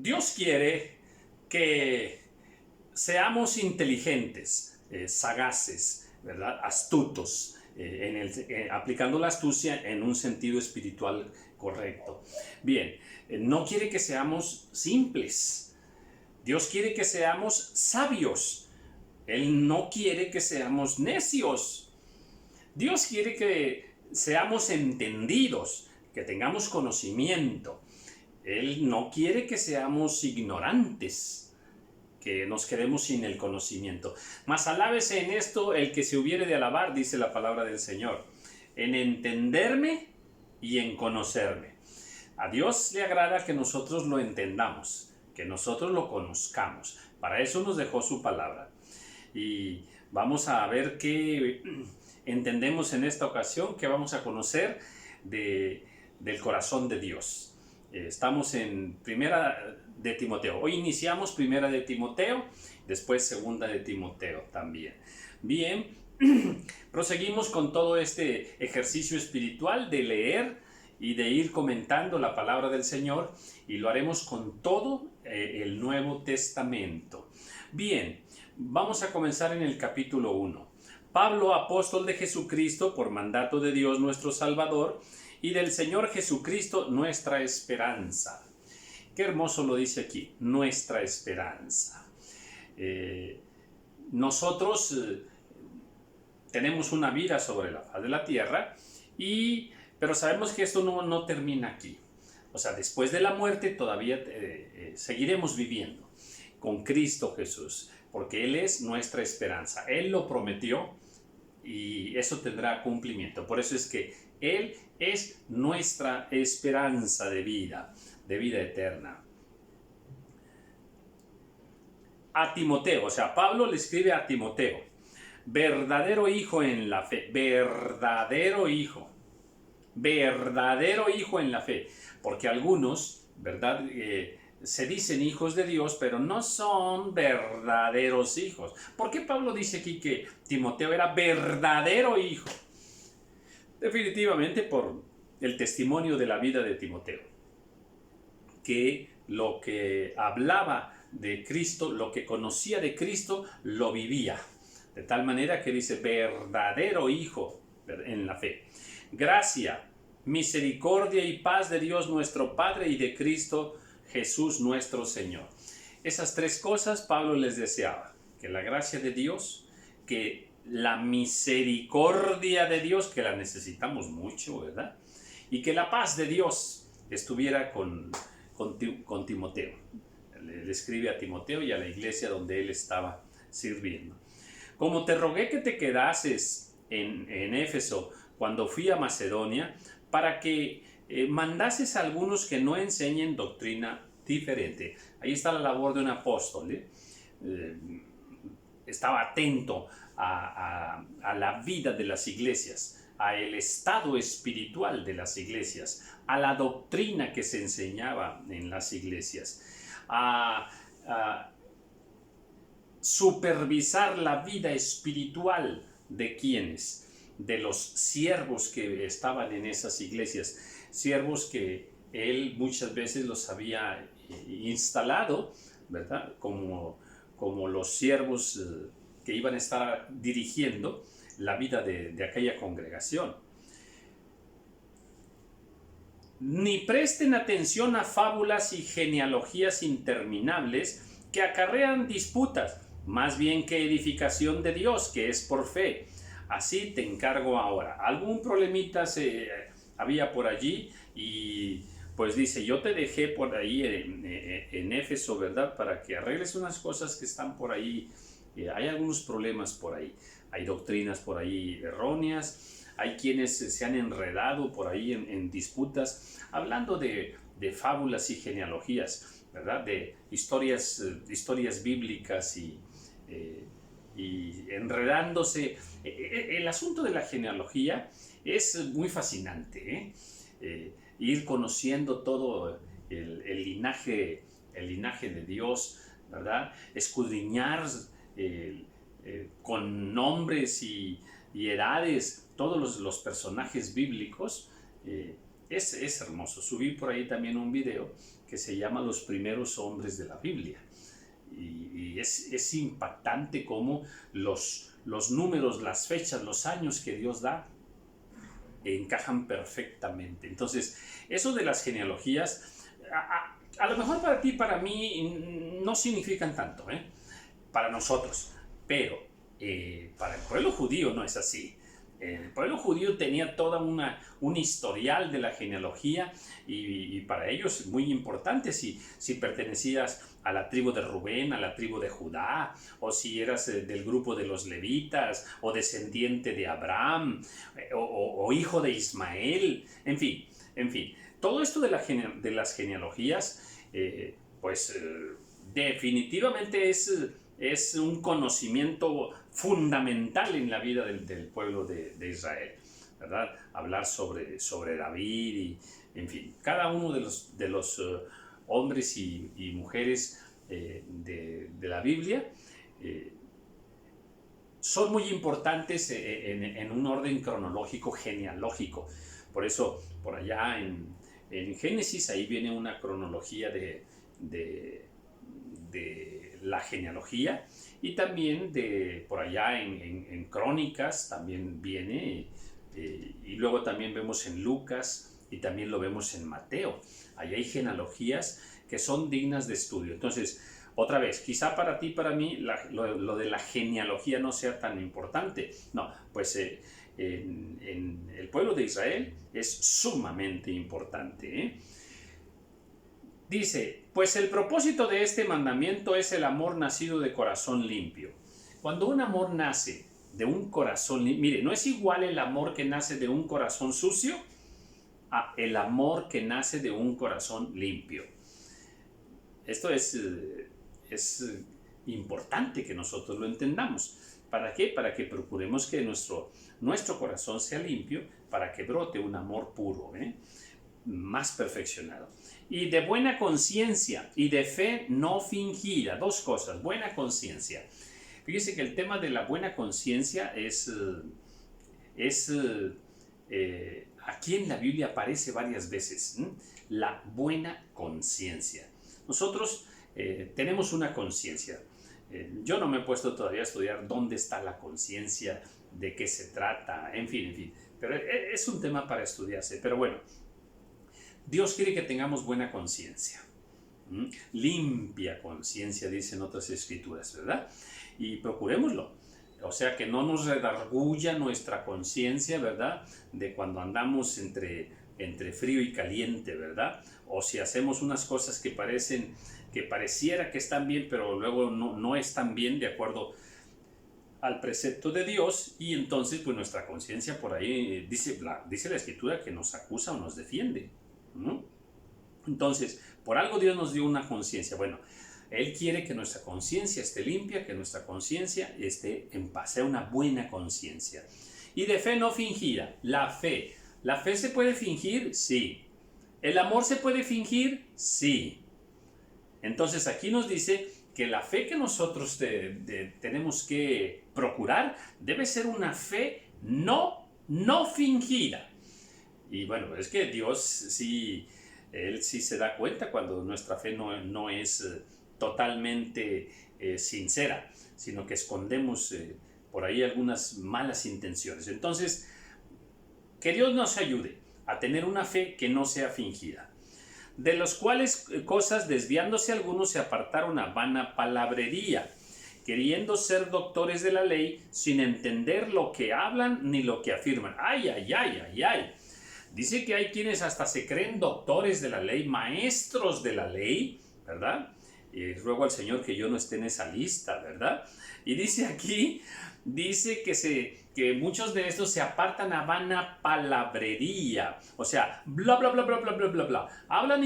Dios quiere que seamos inteligentes, sagaces, ¿verdad? Astutos, aplicando la astucia en un sentido espiritual correcto. Bien, no quiere que seamos simples. Dios quiere que seamos sabios. Él no quiere que seamos necios. Dios quiere que seamos entendidos, que tengamos conocimiento. Él no quiere que seamos ignorantes, que nos quedemos sin el conocimiento. Mas alábese en esto el que se hubiere de alabar, dice la palabra del Señor, en entenderme y en conocerme. A Dios le agrada que nosotros lo entendamos, que nosotros lo conozcamos. Para eso nos dejó su palabra. Y vamos a ver qué entendemos en esta ocasión, que vamos a conocer del corazón de Dios. Estamos en Primera de Timoteo. Hoy iniciamos Primera de Timoteo, después Segunda de Timoteo también. Bien, proseguimos con todo este ejercicio espiritual de leer y de ir comentando la palabra del Señor, y lo haremos con todo el Nuevo Testamento. Bien, vamos a comenzar en el capítulo 1. Pablo, apóstol de Jesucristo, por mandato de Dios nuestro Salvador, y del Señor Jesucristo, nuestra esperanza. Qué hermoso lo dice aquí, nuestra esperanza. Nosotros tenemos una vida sobre la faz de la tierra, pero sabemos que esto no termina aquí. O sea, después de la muerte todavía seguiremos viviendo con Cristo Jesús, porque Él es nuestra esperanza. Él lo prometió y eso tendrá cumplimiento. Por eso es que Él es nuestra esperanza de vida eterna. A Timoteo, o sea, Pablo le escribe a Timoteo, verdadero hijo en la fe, verdadero hijo en la fe, porque algunos, ¿verdad?, se dicen hijos de Dios, pero no son verdaderos hijos. ¿Por qué Pablo dice aquí que Timoteo era verdadero hijo? Definitivamente por el testimonio de la vida de Timoteo, que lo que hablaba de Cristo, lo que conocía de Cristo, lo vivía. De tal manera que dice verdadero hijo en la fe. Gracia, misericordia y paz de Dios nuestro Padre y de Cristo Jesús nuestro Señor. Esas tres cosas Pablo les deseaba: que la gracia de Dios, que la misericordia de Dios, que la necesitamos mucho, ¿verdad?, y que la paz de Dios estuviera con Timoteo. Le escribe a Timoteo y a la iglesia donde él estaba sirviendo. Como te rogué que te quedases en Éfeso cuando fui a Macedonia, para que mandases a algunos que no enseñen doctrina diferente. Ahí está la labor de un apóstol. Estaba atento a la vida de las iglesias, a el estado espiritual de las iglesias, a la doctrina que se enseñaba en las iglesias, a supervisar la vida espiritual de quienes, de los siervos que estaban en esas iglesias, siervos que él muchas veces los había instalado, ¿verdad?, como los siervos que iban a estar dirigiendo la vida de aquella congregación. Ni presten atención a fábulas y genealogías interminables que acarrean disputas, más bien que edificación de Dios, que es por fe. Así te encargo ahora. Algún problemita había por allí, y pues dice, yo te dejé por ahí en Éfeso, ¿verdad?, para que arregles unas cosas que están por ahí. Hay algunos problemas por ahí, hay doctrinas por ahí erróneas, hay quienes se han enredado por ahí en disputas, hablando de fábulas y genealogías, ¿verdad?, de historias bíblicas y enredándose. El asunto de la genealogía es muy fascinante, ir conociendo todo el linaje de Dios, ¿verdad?, escudriñar con nombres y edades todos los personajes bíblicos, Es hermoso. Subí por ahí también un video que se llama Los primeros hombres de la Biblia. Y es impactante cómo los números, las fechas, los años que Dios da encajan perfectamente. Entonces, eso de las genealogías, a lo mejor para ti, para mí, no significan tanto, para nosotros, pero para el pueblo judío no es así. El pueblo judío tenía toda un historial de la genealogía y para ellos es muy importante si pertenecías a la tribu de Rubén, a la tribu de Judá, o si eras del grupo de los levitas, o descendiente de Abraham, o hijo de Ismael, en fin. Todo esto de las genealogías, definitivamente es un conocimiento fundamental en la vida del pueblo de Israel, ¿verdad? Hablar sobre David y, en fin, cada uno de los hombres y mujeres de la Biblia son muy importantes en un orden cronológico, genealógico. Por eso, por allá en Génesis, ahí viene una cronología de la genealogía, y también por allá en Crónicas también viene, y luego también vemos en Lucas y también lo vemos en Mateo. Ahí hay genealogías que son dignas de estudio. Entonces, otra vez, quizá para ti, para mí, lo de la genealogía no sea tan importante. No, pues en el pueblo de Israel es sumamente importante. Dice, pues el propósito de este mandamiento es el amor nacido de corazón limpio. Cuando un amor nace de un corazón limpio, mire, no es igual el amor que nace de un corazón sucio a el amor que nace de un corazón limpio. Esto es importante que nosotros lo entendamos. ¿Para qué? Para que procuremos que nuestro corazón sea limpio, para que brote un amor puro, más perfeccionado. Y de buena conciencia y de fe no fingida. Dos cosas, buena conciencia. Fíjese que el tema de la buena conciencia aquí en la Biblia aparece varias veces. La buena conciencia. Nosotros tenemos una conciencia. Yo no me he puesto todavía a estudiar dónde está la conciencia, de qué se trata, en fin. Pero es un tema para estudiarse. Pero bueno, Dios quiere que tengamos buena conciencia. Limpia conciencia, dicen otras escrituras, ¿verdad? Y procurémoslo. O sea, que no nos redarguya nuestra conciencia, ¿verdad? De cuando andamos entre frío y caliente, ¿verdad? O si hacemos unas cosas que pareciera que están bien, pero luego no están bien de acuerdo al precepto de Dios, y entonces pues nuestra conciencia por ahí dice la escritura que nos acusa o nos defiende. Entonces, por algo Dios nos dio una conciencia. Bueno, Él quiere que nuestra conciencia esté limpia, que nuestra conciencia esté en paz, sea una buena conciencia. Y de fe no fingida, la fe. ¿La fe se puede fingir? Sí. ¿El amor se puede fingir? Sí. Entonces aquí nos dice que la fe que nosotros tenemos que procurar debe ser una fe no fingida. Y bueno, es que Dios sí, Él sí se da cuenta cuando nuestra fe no es totalmente sincera, sino que escondemos por ahí algunas malas intenciones. Entonces, que Dios nos ayude a tener una fe que no sea fingida. De las cuales cosas, desviándose algunos, se apartaron a vana palabrería, queriendo ser doctores de la ley, sin entender lo que hablan ni lo que afirman. ¡Ay! Dice que hay quienes hasta se creen doctores de la ley, maestros de la ley, ¿verdad? Y ruego al Señor que yo no esté en esa lista, ¿verdad? Y dice aquí, que muchos de estos se apartan a vana palabrería. O sea, bla, bla, bla, bla, bla, bla, bla, bla. Hablan,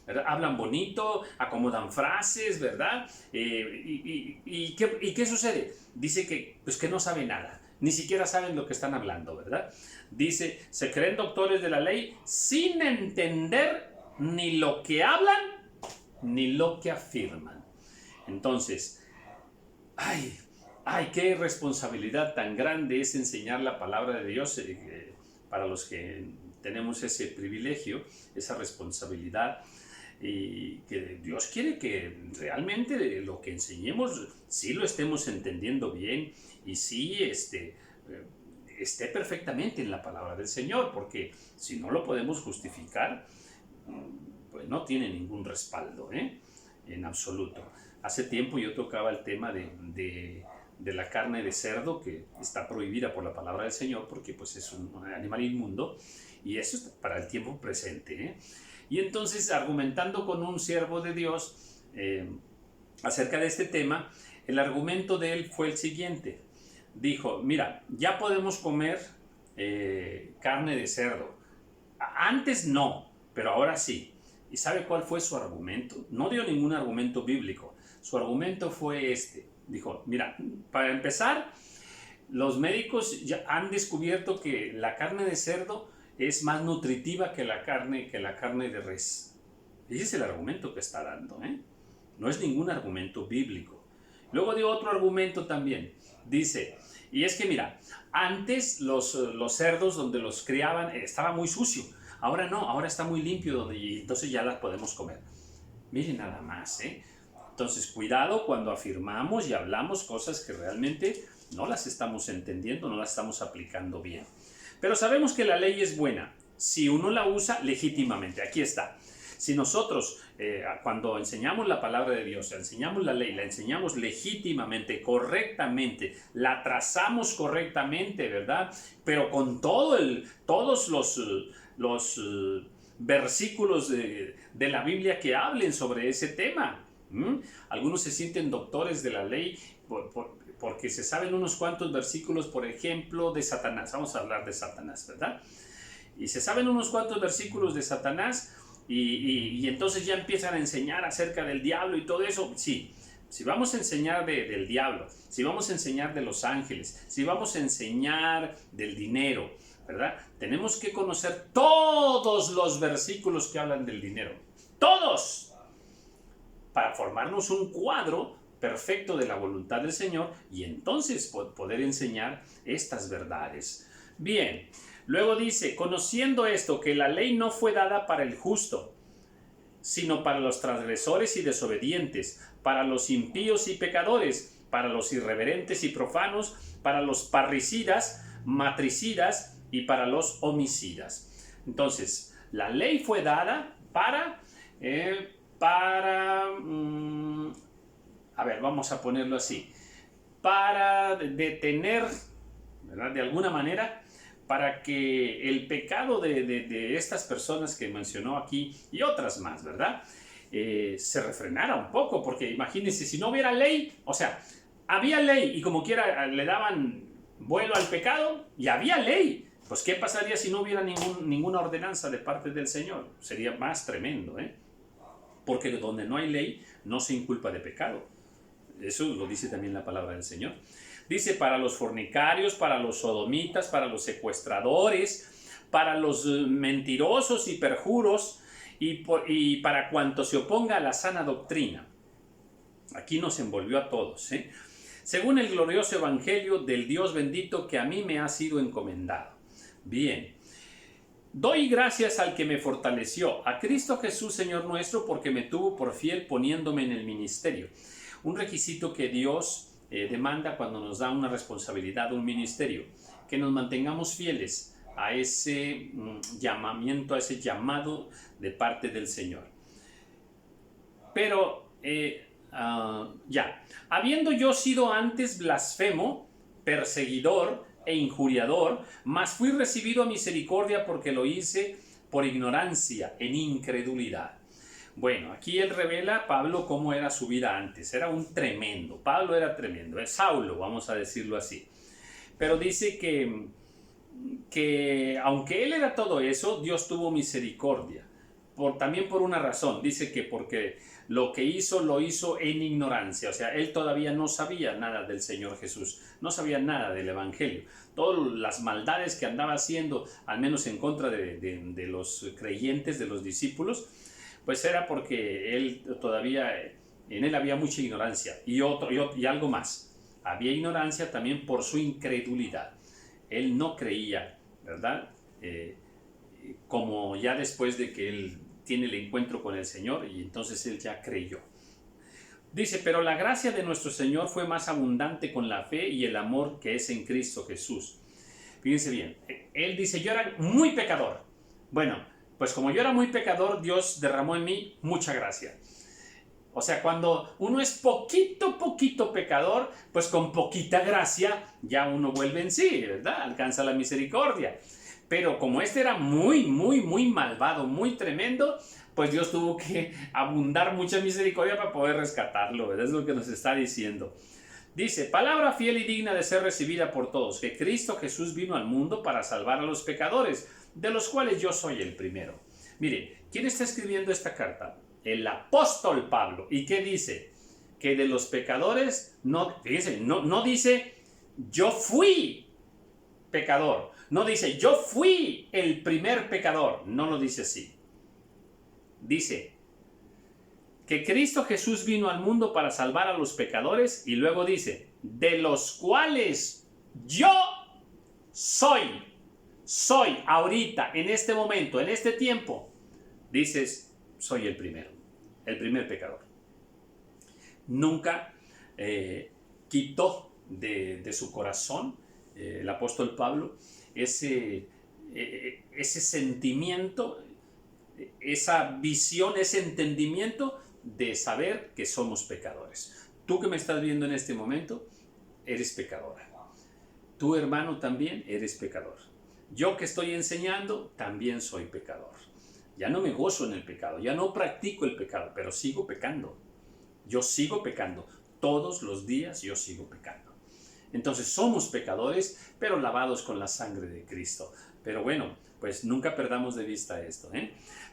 ¿verdad? Hablan bonito, acomodan frases, ¿verdad? ¿Y qué sucede? Dice que no saben nada. Ni siquiera saben lo que están hablando, ¿verdad? Dice, se creen doctores de la ley sin entender ni lo que hablan ni lo que afirman. Entonces, qué responsabilidad tan grande es enseñar la palabra de Dios para los que tenemos ese privilegio, esa responsabilidad, y que Dios quiere que realmente lo que enseñemos sí lo estemos entendiendo bien y sí esté perfectamente en la palabra del Señor, porque si no lo podemos justificar, pues no tiene ningún respaldo, en absoluto. Hace tiempo yo tocaba el tema de la carne de cerdo, que está prohibida por la palabra del Señor porque pues es un animal inmundo, y eso es para el tiempo presente. Y entonces, argumentando con un siervo de Dios acerca de este tema, el argumento de él fue el siguiente. Dijo, mira, ya podemos comer carne de cerdo. Antes no, pero ahora sí. ¿Y sabe cuál fue su argumento? No dio ningún argumento bíblico. Su argumento fue este. Dijo, mira, para empezar, los médicos ya han descubierto que la carne de cerdo es más nutritiva que la carne de res. Ese es el argumento que está dando, No es ningún argumento bíblico. Luego dio otro argumento también. Dice, y es que mira, antes los cerdos donde los criaban estaba muy sucio. Ahora no, ahora está muy limpio y entonces ya las podemos comer. Miren nada más, Entonces, cuidado cuando afirmamos y hablamos cosas que realmente no las estamos entendiendo, no las estamos aplicando bien. Pero sabemos que la ley es buena si uno la usa legítimamente. Aquí está. Si nosotros, cuando enseñamos la palabra de Dios, enseñamos la ley, la enseñamos legítimamente, correctamente, la trazamos correctamente, ¿verdad? Pero con todos los versículos de la Biblia que hablen sobre ese tema. Algunos se sienten doctores de la ley porque se saben unos cuantos versículos, por ejemplo, de Satanás. Vamos a hablar de Satanás, ¿verdad? Y se saben unos cuantos versículos de Satanás y entonces ya empiezan a enseñar acerca del diablo y todo eso. Sí, si vamos a enseñar del diablo, si vamos a enseñar de los ángeles, si vamos a enseñar del dinero, ¿verdad? Tenemos que conocer todos los versículos que hablan del dinero. ¡Todos! Para formarnos un cuadro perfecto de la voluntad del Señor y entonces poder enseñar estas verdades. Bien, luego dice, conociendo esto, que la ley no fue dada para el justo, sino para los transgresores y desobedientes, para los impíos y pecadores, para los irreverentes y profanos, para los parricidas, matricidas y para los homicidas. Entonces, la ley fue dada para vamos a ponerlo así, para detener, ¿verdad? De alguna manera, para que el pecado de estas personas que mencionó aquí y otras más, ¿verdad? Se refrenara un poco, porque imagínense, si no hubiera ley, o sea, había ley y como quiera le daban vuelo al pecado y había ley. Pues, ¿qué pasaría si no hubiera ninguna ordenanza de parte del Señor? Sería más tremendo, Porque donde no hay ley, no se inculpa de pecado. Eso lo dice también la palabra del Señor. Dice, para los fornicarios, para los sodomitas, para los secuestradores, para los mentirosos y perjuros, y para cuanto se oponga a la sana doctrina. Aquí nos envolvió a todos, según el glorioso evangelio del Dios bendito que a mí me ha sido encomendado. Bien. Doy gracias al que me fortaleció, a Cristo Jesús Señor nuestro, porque me tuvo por fiel poniéndome en el ministerio. Un requisito que Dios demanda cuando nos da una responsabilidad, un ministerio, que nos mantengamos fieles a ese llamamiento, a ese llamado de parte del Señor. Pero, habiendo yo sido antes blasfemo, perseguidor e injuriador, mas fui recibido a misericordia porque lo hice por ignorancia, en incredulidad. Bueno, aquí él revela Pablo cómo era su vida antes. Era un tremendo. Pablo era tremendo. Es Saulo, vamos a decirlo así. Pero dice que aunque él era todo eso, Dios tuvo misericordia. También por una razón. Dice que porque lo que hizo, lo hizo en ignorancia. O sea, él todavía no sabía nada del Señor Jesús. No sabía nada del Evangelio. Todas las maldades que andaba haciendo, al menos en contra de los creyentes, de los discípulos, pues era porque él todavía, en él había mucha ignorancia. Y algo más. Había ignorancia también por su incredulidad. Él no creía, ¿verdad? como ya después de que él tiene el encuentro con el Señor y entonces él ya creyó. Dice, pero la gracia de nuestro Señor fue más abundante con la fe y el amor que es en Cristo Jesús. Fíjense bien, él dice, yo era muy pecador. Bueno, pues como yo era muy pecador, Dios derramó en mí mucha gracia. O sea, cuando uno es poquito pecador, pues con poquita gracia ya uno vuelve en sí, ¿verdad? Alcanza la misericordia. Pero como este era muy malvado, muy tremendo, pues Dios tuvo que abundar mucha misericordia para poder rescatarlo, ¿verdad? Es lo que nos está diciendo. Dice, palabra fiel y digna de ser recibida por todos, que Cristo Jesús vino al mundo para salvar a los pecadores, de los cuales yo soy el primero. Mire, ¿quién está escribiendo esta carta? El apóstol Pablo. ¿Y qué dice? Que de los pecadores, no, fíjense, no dice, yo fui pecador. No dice, yo fui el primer pecador. No lo dice así. Dice que Cristo Jesús vino al mundo para salvar a los pecadores y luego dice, de los cuales yo soy ahorita, en este momento, en este tiempo, dices, soy el primer pecador. Nunca quitó de su corazón el apóstol Pablo ese sentimiento, esa visión, ese entendimiento de saber que somos pecadores. Tú que me estás viendo en este momento, eres pecadora. Tu hermano también eres pecador. Yo que estoy enseñando, también soy pecador. Ya no me gozo en el pecado, ya no practico el pecado, pero sigo pecando. Yo sigo pecando. Todos los días yo sigo pecando. Entonces somos pecadores, pero lavados con la sangre de Cristo. Pero bueno, pues nunca perdamos de vista esto,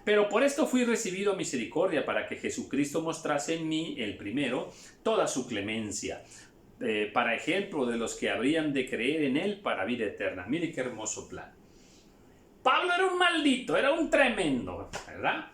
Pero por esto fui recibido a misericordia, para que Jesucristo mostrase en mí, el primero, toda su clemencia, para ejemplo de los que habrían de creer en él para vida eterna. Mire qué hermoso plan. Pablo era un maldito, era un tremendo, ¿verdad?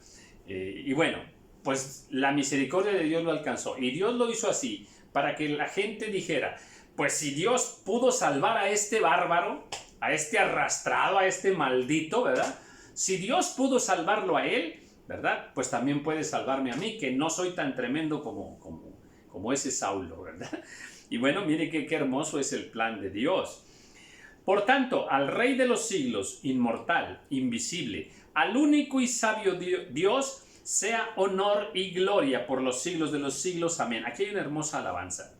Y bueno, pues la misericordia de Dios lo alcanzó. Y Dios lo hizo así, para que la gente dijera, pues si Dios pudo salvar a este bárbaro, a este arrastrado, a este maldito, ¿verdad? Si Dios pudo salvarlo a él, ¿verdad? Pues también puede salvarme a mí, que no soy tan tremendo como ese Saulo, ¿verdad? Y bueno, mire qué hermoso es el plan de Dios. Por tanto, al Rey de los siglos, inmortal, invisible, al único y sabio Dios, sea honor y gloria por los siglos de los siglos. Amén. Aquí hay una hermosa alabanza,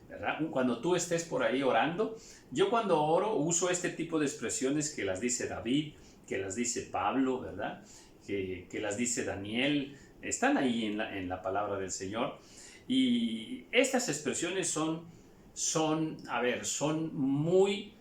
¿verdad? Cuando tú estés por ahí orando, yo cuando oro uso este tipo de expresiones que las dice David, que las dice Pablo, ¿verdad? Que las dice Daniel, están ahí en la palabra del Señor. Y estas expresiones son muy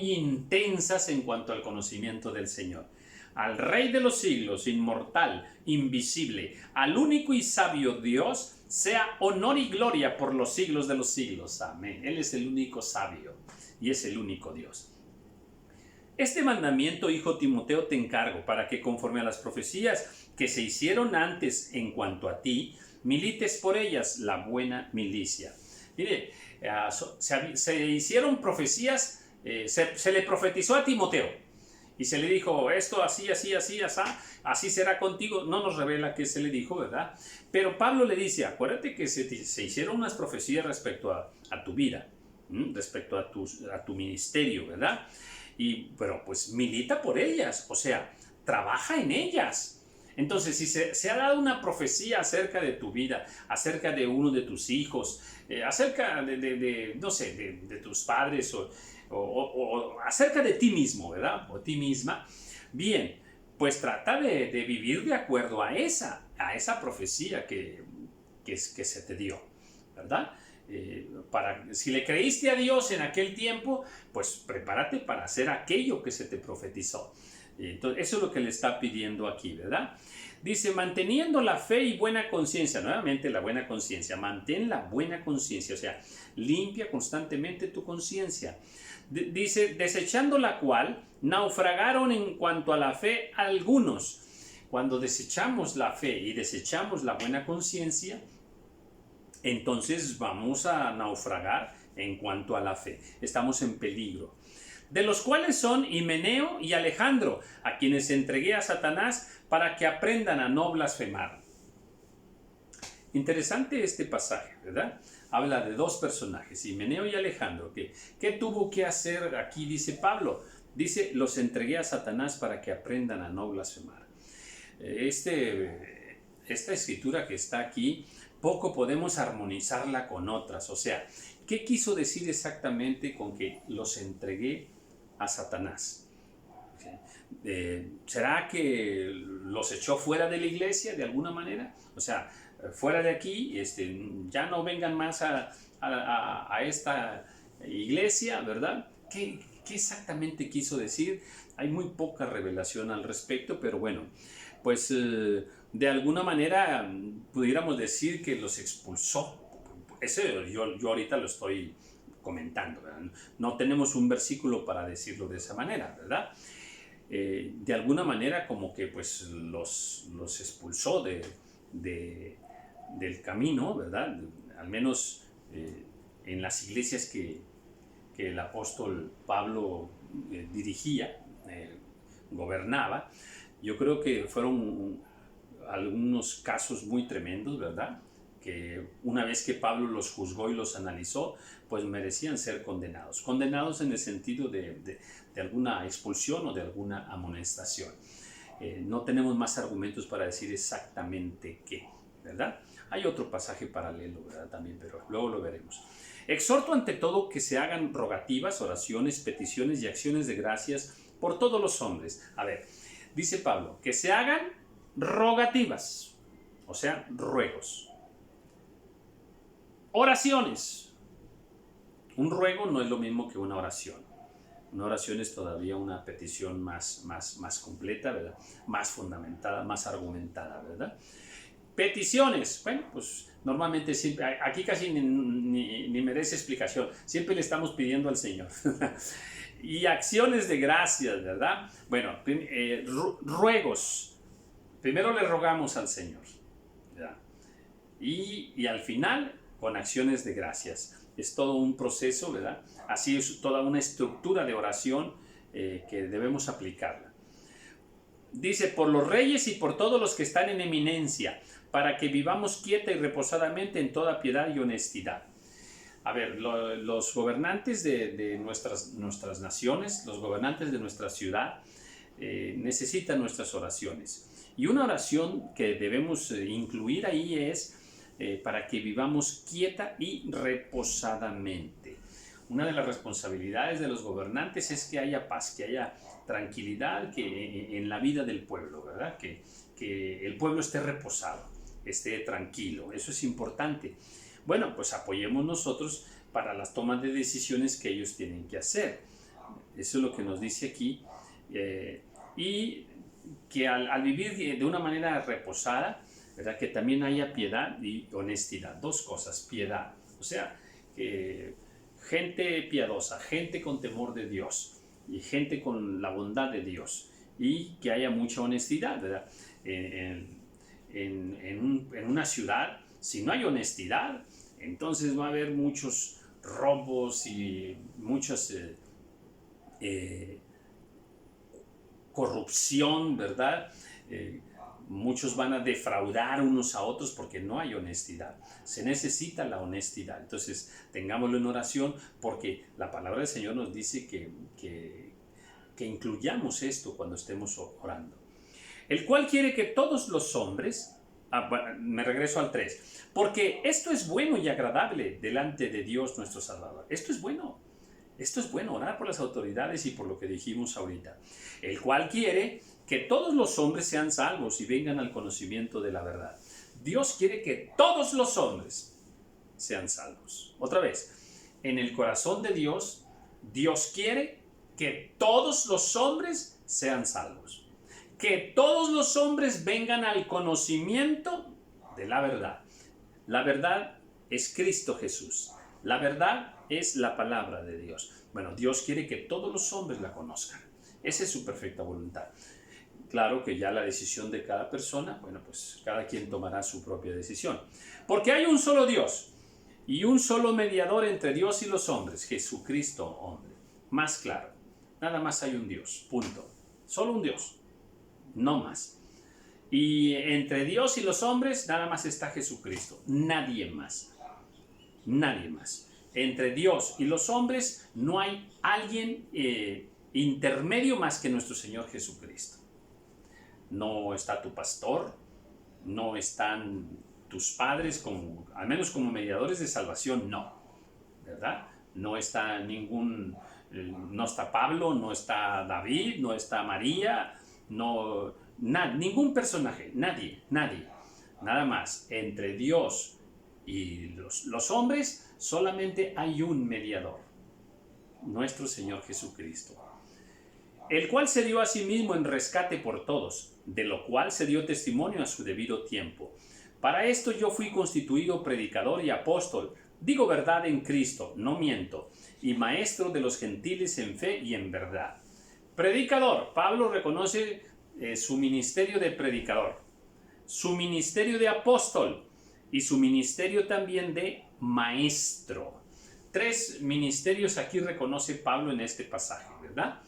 intensas en cuanto al conocimiento del Señor. Al Rey de los siglos, inmortal, invisible, al único y sabio Dios, sea honor y gloria por los siglos de los siglos. Amén. Él es el único sabio y es el único Dios. Este mandamiento, hijo Timoteo, te encargo, para que conforme a las profecías que se hicieron antes en cuanto a ti, milites por ellas la buena milicia. Mire, se hicieron profecías, se le profetizó a Timoteo y se le dijo, esto así será contigo. No nos revela qué se le dijo, ¿verdad? Pero Pablo le dice, acuérdate que se hicieron unas profecías respecto a tu vida, respecto a tu ministerio, ¿verdad? Pero pues milita por ellas, o sea, trabaja en ellas. Entonces, si se ha dado una profecía acerca de tu vida, acerca de uno de tus hijos, acerca de tus padres o acerca de ti mismo, ¿verdad? O ti misma, bien, pues trata de vivir de acuerdo a esa profecía que se te dio, ¿verdad? Si le creíste a Dios en aquel tiempo, pues prepárate para hacer aquello que se te profetizó. Entonces, eso es lo que le está pidiendo aquí, ¿verdad? Dice, manteniendo la fe y buena conciencia. Nuevamente, la buena conciencia. Mantén la buena conciencia, o sea, limpia constantemente tu conciencia. Dice, desechando la cual, naufragaron en cuanto a la fe algunos. Cuando desechamos la fe y desechamos la buena conciencia, entonces vamos a naufragar en cuanto a la fe. Estamos en peligro. de los cuales son Himeneo y Alejandro, a quienes entregué a Satanás para que aprendan a no blasfemar. Interesante este pasaje, ¿verdad? Habla de dos personajes, Himeneo y Alejandro. ¿Qué tuvo que hacer aquí? Dice Pablo. Dice, los entregué a Satanás para que aprendan a no blasfemar. Esta escritura que está aquí, poco podemos armonizarla con otras. O sea, ¿qué quiso decir exactamente con que los entregué a Satanás? ¿Será que los echó fuera de la iglesia de alguna manera? O sea, fuera de aquí, ya no vengan más a esta iglesia, ¿verdad? ¿Qué exactamente quiso decir? Hay muy poca revelación al respecto, pero bueno, pues de alguna manera pudiéramos decir que los expulsó. Eso yo ahorita lo estoy comentando, ¿verdad? No tenemos un versículo para decirlo de esa manera, ¿verdad? De alguna manera como que pues los expulsó del camino, ¿verdad? Al menos en las iglesias que el apóstol Pablo dirigía, gobernaba. Yo creo que fueron algunos casos muy tremendos, ¿verdad? Que una vez que Pablo los juzgó y los analizó, pues merecían ser condenados. Condenados en el sentido de alguna expulsión o de alguna amonestación. No tenemos más argumentos para decir exactamente qué, ¿verdad? Hay otro pasaje paralelo, ¿verdad? También, pero luego lo veremos. Exhorto ante todo que se hagan rogativas, oraciones, peticiones y acciones de gracias por todos los hombres. A ver, dice Pablo, que se hagan rogativas, o sea, ruegos. Oraciones. Un ruego no es lo mismo que una oración. Una oración es todavía una petición más completa, ¿verdad? Más fundamentada, más argumentada, ¿verdad? Peticiones. Bueno, pues normalmente siempre, aquí casi ni merece explicación. Siempre le estamos pidiendo al Señor. Y acciones de gracias, ¿verdad? Bueno, ruegos. Primero le rogamos al Señor, ¿verdad? Y al final, con acciones de gracias. Es todo un proceso, ¿verdad? Así es toda una estructura de oración que debemos aplicarla. Dice, por los reyes y por todos los que están en eminencia, para que vivamos quieta y reposadamente en toda piedad y honestidad. A ver, los gobernantes de nuestras naciones, los gobernantes de nuestra ciudad, necesitan nuestras oraciones. Y una oración que debemos incluir ahí es para que vivamos quieta y reposadamente. Una de las responsabilidades de los gobernantes es que haya paz, que haya tranquilidad en la vida del pueblo, ¿verdad? Que el pueblo esté reposado, esté tranquilo. Eso es importante. Bueno, pues apoyemos nosotros para las tomas de decisiones que ellos tienen que hacer. Eso es lo que nos dice aquí. Y que al vivir de una manera reposada, ¿verdad? Que también haya piedad y honestidad. Dos cosas, piedad. O sea, gente piadosa, gente con temor de Dios y gente con la bondad de Dios. Y que haya mucha honestidad, ¿verdad? En una ciudad, si no hay honestidad, entonces va a haber muchos robos y muchas corrupción, ¿verdad? Muchos van a defraudar unos a otros porque no hay honestidad. Se necesita la honestidad. Entonces, tengámoslo en oración porque la palabra del Señor nos dice que incluyamos esto cuando estemos orando. El cual quiere que todos los hombres, me regreso al 3, porque esto es bueno y agradable delante de Dios nuestro Salvador. Esto es bueno, orar por las autoridades y por lo que dijimos ahorita. El cual quiere que todos los hombres sean salvos y vengan al conocimiento de la verdad. Dios quiere que todos los hombres sean salvos. Otra vez, en el corazón de Dios, Dios quiere que todos los hombres sean salvos. Que todos los hombres vengan al conocimiento de la verdad. La verdad es Cristo Jesús. La verdad es la palabra de Dios. Bueno, Dios quiere que todos los hombres la conozcan. Esa es su perfecta voluntad. Claro que ya la decisión de cada persona, bueno, pues cada quien tomará su propia decisión. Porque hay un solo Dios y un solo mediador entre Dios y los hombres, Jesucristo, hombre. Más claro. nada más hay un Dios, punto. Solo un Dios, no más. Y entre Dios y los hombres nada más está Jesucristo, nadie más, nadie más. Entre Dios y los hombres no hay alguien intermedio más que nuestro Señor Jesucristo. No está tu pastor, no están tus padres, como, al menos como mediadores de salvación, no, ¿verdad? No está no está Pablo, no está David, no está María, ningún personaje, nadie, nada más. Entre Dios y los hombres solamente hay un mediador, nuestro Señor Jesucristo, el cual se dio a sí mismo en rescate por todos, de lo cual se dio testimonio a su debido tiempo. Para esto yo fui constituido predicador y apóstol, digo verdad en Cristo, no miento, y maestro de los gentiles en fe y en verdad. Predicador, Pablo reconoce su ministerio de predicador, su ministerio de apóstol y su ministerio también de maestro. 3 ministerios aquí reconoce Pablo en este pasaje, ¿verdad?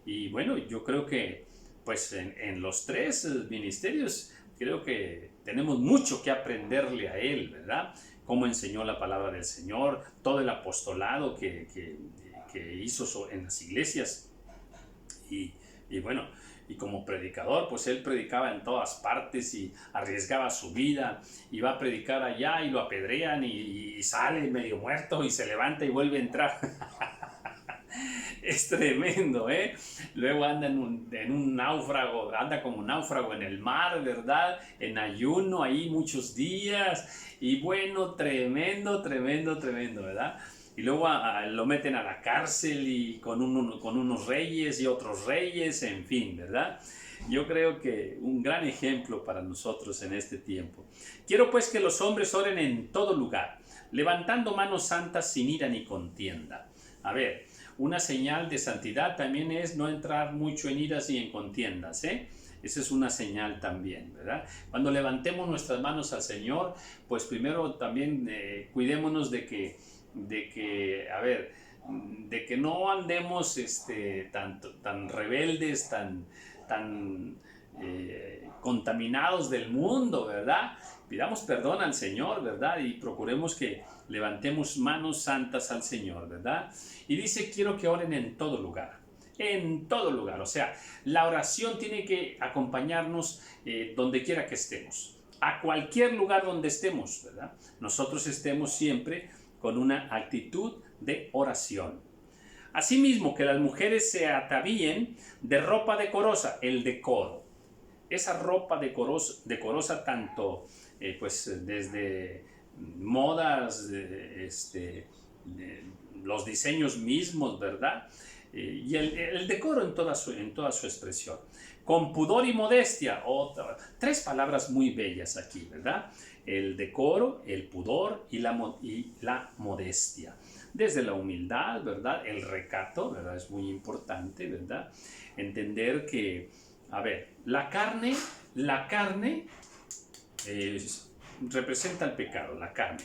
Y bueno, yo creo que pues en los 3 ministerios creo que tenemos mucho que aprenderle a él, ¿verdad? Cómo enseñó la palabra del Señor, todo el apostolado que hizo en las iglesias. Y bueno, y como predicador, pues él predicaba en todas partes y arriesgaba su vida, y va a predicar allá y lo apedrean y sale medio muerto y se levanta y vuelve a entrar. Es tremendo, ¿eh? Luego anda en un náufrago, anda como náufrago en el mar, ¿verdad? En ayuno ahí muchos días. Y bueno, tremendo, ¿verdad? Y luego lo meten a la cárcel y con unos reyes y otros reyes, en fin, ¿verdad? Yo creo que un gran ejemplo para nosotros en este tiempo. Quiero pues que los hombres oren en todo lugar, levantando manos santas sin ira ni contienda. A ver, una señal de santidad también es no entrar mucho en iras y en contiendas, ¿eh? Esa es una señal también, ¿verdad? Cuando levantemos nuestras manos al Señor, pues primero también cuidémonos de que no andemos tan rebeldes, tan contaminados del mundo, ¿verdad? Pidamos perdón al Señor, ¿verdad? Y procuremos que levantemos manos santas al Señor, ¿verdad? Y dice, quiero que oren en todo lugar. En todo lugar, o sea, la oración tiene que acompañarnos donde quiera que estemos, a cualquier lugar donde estemos, ¿verdad? Nosotros estemos siempre con una actitud de oración. Asimismo, que las mujeres se atavíen de ropa decorosa, el decoro. Esa ropa decorosa tanto, pues desde modas, los diseños mismos, ¿verdad? Y el decoro en toda su expresión. Con pudor y modestia, 3 palabras muy bellas aquí, ¿verdad? El decoro, el pudor y la modestia. Desde la humildad, ¿verdad? El recato, ¿verdad? Es muy importante, ¿verdad? Entender que, a ver, la carne representa el pecado, la carne,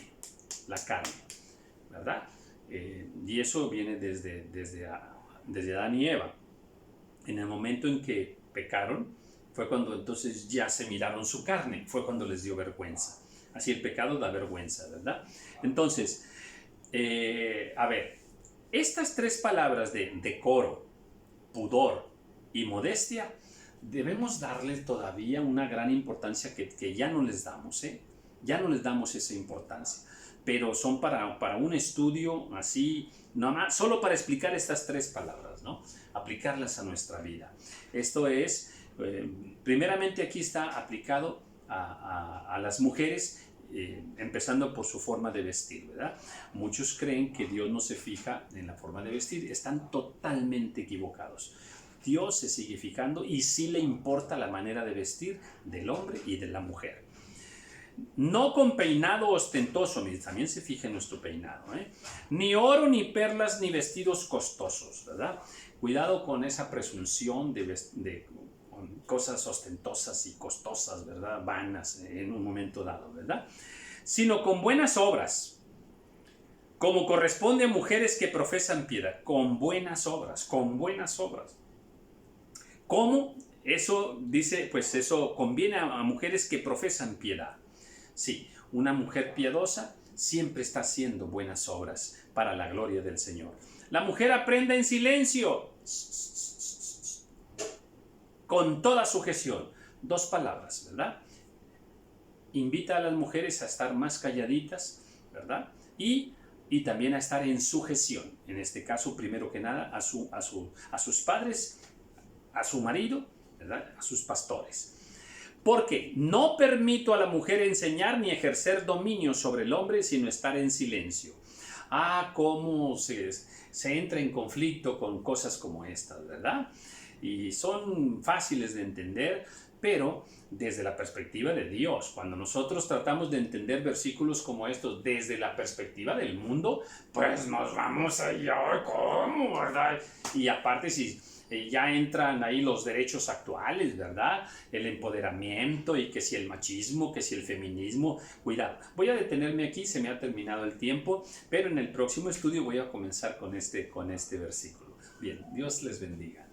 ¿verdad? Y eso viene desde Adán y Eva. En el momento en que pecaron, fue cuando entonces ya se miraron su carne, fue cuando les dio vergüenza. Así el pecado da vergüenza, ¿verdad? Entonces, a ver, estas 3 palabras de decoro, pudor y modestia, debemos darle todavía una gran importancia que ya no les damos, ¿eh? Ya no les damos esa importancia, pero son para un estudio así, nomás, solo para explicar estas 3 palabras, ¿no? Aplicarlas a nuestra vida. Esto es, primeramente aquí está aplicado a las mujeres, empezando por su forma de vestir, ¿verdad? Muchos creen que Dios no se fija en la forma de vestir, están totalmente equivocados. Dios se sigue fijando y sí le importa la manera de vestir del hombre y de la mujer. No con peinado ostentoso, también se fija en nuestro peinado, ¿eh? Ni oro, ni perlas, ni vestidos costosos, ¿verdad? Cuidado con esa presunción de cosas ostentosas y costosas, ¿verdad? Vanas en un momento dado, ¿verdad? Sino con buenas obras, como corresponde a mujeres que profesan piedad, con buenas obras, con buenas obras. ¿Cómo? Eso dice, pues eso conviene a mujeres que profesan piedad. Sí, una mujer piadosa siempre está haciendo buenas obras para la gloria del Señor. La mujer aprende en silencio, con toda sujeción. Dos palabras, ¿verdad? Invita a las mujeres a estar más calladitas, ¿verdad? Y también a estar en sujeción. En este caso, primero que nada, a sus padres, a su marido, ¿verdad? A sus pastores. Porque no permito a la mujer enseñar ni ejercer dominio sobre el hombre, sino estar en silencio. Cómo se entra en conflicto con cosas como estas, ¿verdad? Y son fáciles de entender, pero desde la perspectiva de Dios. Cuando nosotros tratamos de entender versículos como estos desde la perspectiva del mundo, pues nos vamos allá, ¿cómo, verdad? Y aparte, si ya entran ahí los derechos actuales, ¿verdad? El empoderamiento y que si el machismo, que si el feminismo. Cuidado, voy a detenerme aquí, se me ha terminado el tiempo, pero en el próximo estudio voy a comenzar con este versículo. Bien, Dios les bendiga.